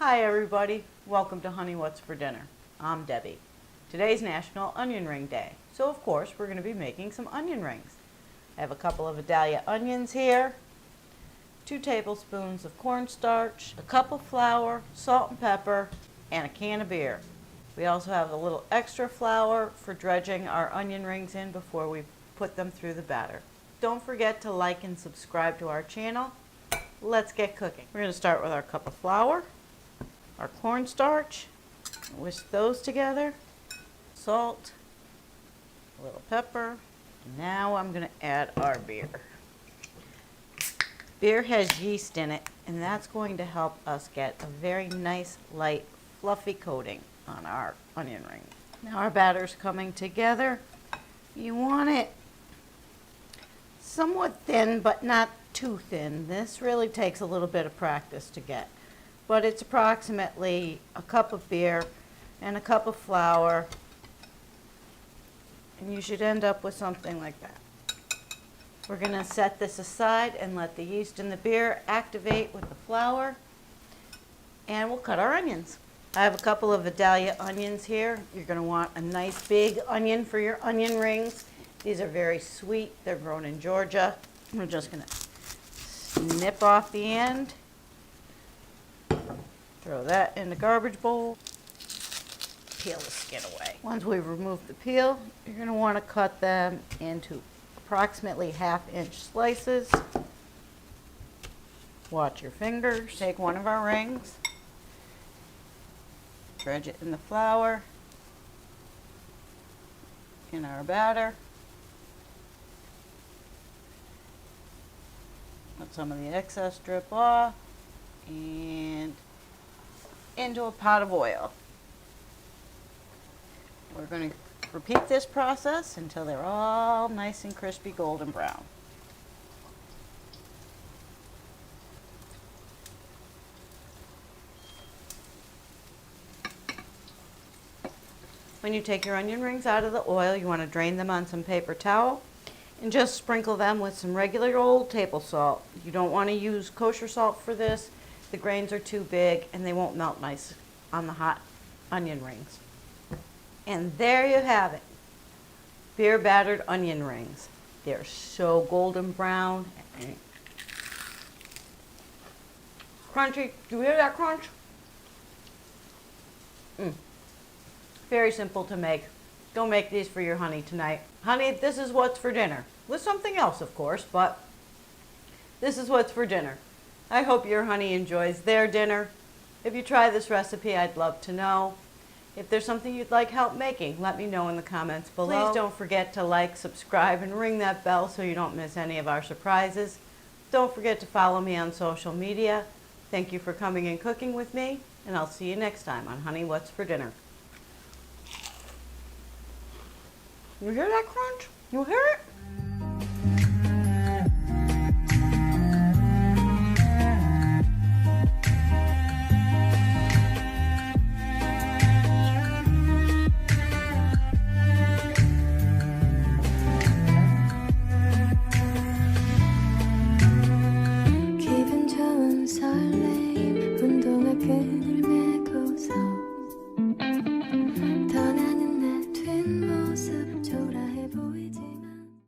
Hi everybody, welcome to Honey What's for Dinner. I'm Debbie. Today's National Onion Ring Day, so of course we're going to be making some onion rings. I have a couple of Vidalia onions here, 2 tablespoons of cornstarch, a cup of flour, salt and pepper, and a can of beer. We also have a little extra flour for dredging our onion rings in before we put them through the batter. Don't forget to like and subscribe to our channel. Let's get cooking. We're going to start with our cup of flour, our cornstarch, whisk those together, salt, a little pepper. Now I'm going to add our beer. Beer has yeast in it, and that's going to help us get a very nice, light, fluffy coating on our onion ring. Now our batter's coming together. You want it somewhat thin, but not too thin. This really takes a little bit of practice to get. But it's approximately a cup of beer and a cup of flour, and you should end up with something like that. We're going to set this aside and let the yeast in the beer activate with the flour, and we'll cut our onions. I have a couple of Vidalia onions here. You're going to want a nice big onion for your onion rings. These are very sweet. They're grown in Georgia. We're just going to snip off the end. Throw that in the garbage bowl. Peel the skin away. Once we've removed the peel, you're going to want to cut them into approximately 1/2-inch slices. Watch your fingers. Take one of our rings, dredge it in the flour, in our batter. Let some of the excess drip off, and into a pot of oil. We're going to repeat this process until they're all nice and crispy golden brown. When you take your onion rings out of the oil, you want to drain them on some paper towel and just sprinkle them with some regular old table salt. You don't want to use kosher salt for this. The grains are too big and they won't melt nice on the hot onion rings. And there you have it. Beer battered onion rings. They're so golden brown. Crunchy. Do you hear that crunch? Very simple to make. Don't make these for your honey tonight. Honey, this is what's for dinner. With something else, of course, but this is what's for dinner. I hope your honey enjoys their dinner. If you try this recipe, I'd love to know. If there's something you'd like help making, let me know in the comments below. Please don't forget to like, subscribe, and ring that bell so you don't miss any of our surprises. Don't forget to follow me on social media. Thank you for coming and cooking with me, and I'll see you next time on Honey What's for Dinner. You hear that crunch? You hear it? 떠나는 내 뒷모습 초라해 보이지만